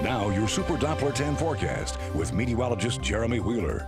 Now your Super Doppler 10 forecast with meteorologist Jeremy Wheeler.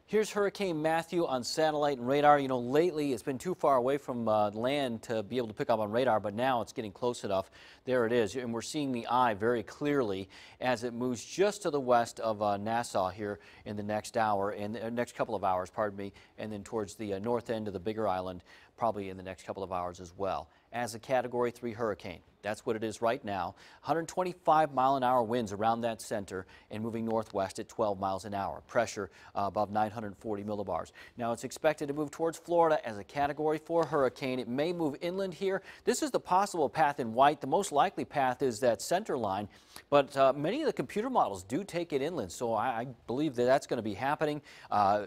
Here's Hurricane Matthew on satellite and radar. You know, lately it's been too far away from land to be able to pick up on radar, but now it's getting close enough. There it is, and we're seeing the eye very clearly as it moves just to the west of Nassau here in the next hour, and next couple of hours, pardon me, and then towards the north end of the bigger island, probably in the next couple of hours as well. As a Category 3 hurricane. That's what it is right now. 125-mile-an-hour winds around that center and moving northwest at 12 miles an hour. Pressure above 940 millibars. Now it's expected to move towards Florida as a Category 4 hurricane. It may move inland here. This is the possible path in white. The most likely path is that center line, but many of the computer models do take it inland, so I believe that that's going to be happening.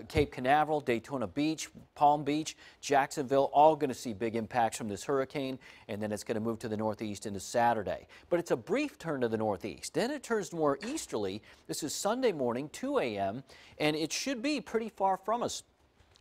Cape Canaveral, Daytona Beach, Palm Beach, Jacksonville, all going to see big impacts from this hurricane, and then it's going to move to the northeast into Saturday. But it's a brief turn to the northeast. Then it turns more easterly. This is Sunday morning, 2 a.m., and it should be pretty far from us.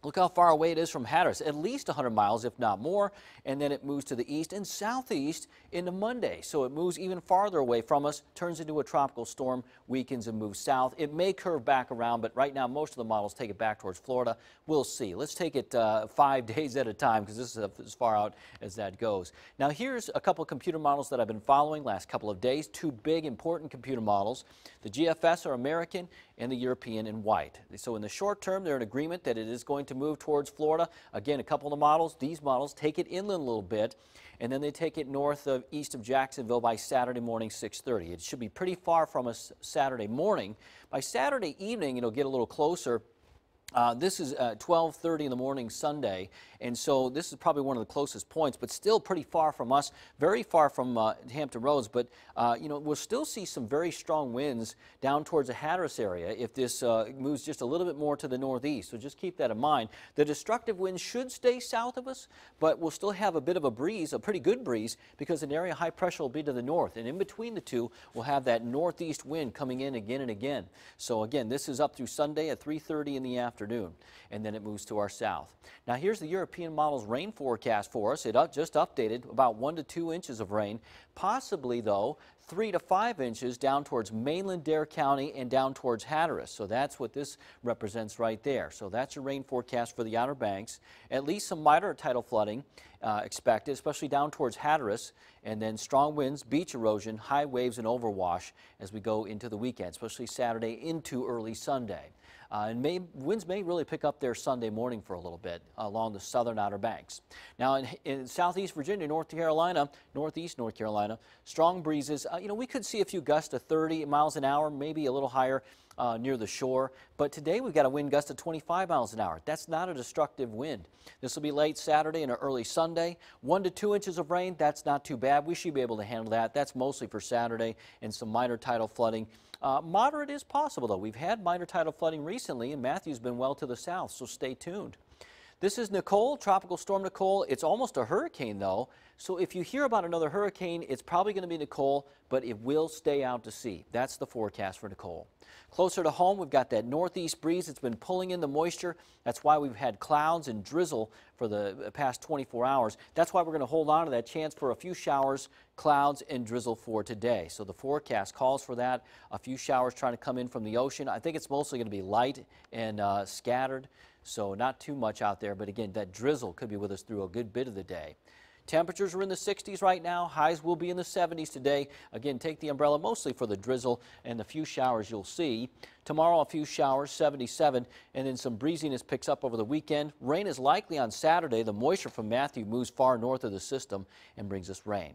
Look how far away it is from Hatteras, at least 100 miles, if not more, and then it moves to the east and southeast into Monday. So it moves even farther away from us, turns into a tropical storm, weakens and moves south. It may curve back around, but right now most of the models take it back towards Florida. We'll see. Let's take it 5 days at a time because this is as far out as that goes. Now here's a couple of computer models that I've been following last couple of days. Two big important computer models. The GFS are American and the European in white. So in the short term, they're in agreement that it is going to move towards Florida. Again, a couple of the models, these models take it inland a little bit, and then they take it east of Jacksonville by Saturday morning, 6:30. It should be pretty far from us Saturday morning. By Saturday evening, it'll get a little closer. This is 12:30 in the morning Sunday, and so this is probably one of the closest points, but still pretty far from us, very far from Hampton Roads. But you know, we'll still see some very strong winds down towards the Hatteras area if this moves just a little bit more to the northeast. So just keep that in mind. The destructive winds should stay south of us, but we'll still have a bit of a breeze, a pretty good breeze, because an area of high pressure will be to the north, and in between the two, we'll have that northeast wind coming in again and again. So again, this is up through Sunday at 3:30 in the afternoon. And then it moves to our south. Now here's the European model's rain forecast for us. It just updated about 1 to 2 inches of rain, possibly though 3 to 5 inches down towards mainland Dare County and down towards Hatteras. So that's what this represents right there. So that's your rain forecast for the Outer Banks. At least some minor tidal flooding expected, especially down towards Hatteras, and then strong winds, beach erosion, high waves, and overwash as we go into the weekend, especially Saturday into early Sunday. And winds may really pick up there Sunday morning for a little bit along the southern Outer Banks. Now in southeast Virginia, North Carolina, northeast North Carolina, strong breezes. You know, we could see a few gusts of 30 miles an hour, maybe a little higher near the shore. But today we've got a wind gust of 25 miles an hour. That's not a destructive wind. This will be late Saturday and early Sunday. 1 to 2 inches of rain, that's not too bad. We should be able to handle that. That's mostly for Saturday, and some minor tidal flooding. Moderate is possible, though. We've had minor tidal flooding recently, and Matthew's been well to the south, so stay tuned. This is Nicole, Tropical Storm Nicole. It's almost a hurricane, though. So if you hear about another hurricane, it's probably going to be Nicole, but it will stay out to sea. That's the forecast for Nicole. Closer to home, we've got that northeast breeze that's been pulling in the moisture. That's why we've had clouds and drizzle for the past 24 hours. That's why we're going to hold on to that chance for a few showers, clouds, and drizzle for today. So the forecast calls for that. A few showers trying to come in from the ocean. I think it's mostly going to be light and scattered. So not too much out there, but again, that drizzle could be with us through a good bit of the day. Temperatures are in the 60s right now. Highs will be in the 70s today. Again, take the umbrella mostly for the drizzle and the few showers you'll see. Tomorrow, a few showers, 77, and then some breeziness picks up over the weekend. Rain is likely on Saturday. The moisture from Matthew moves far north of the system and brings us rain.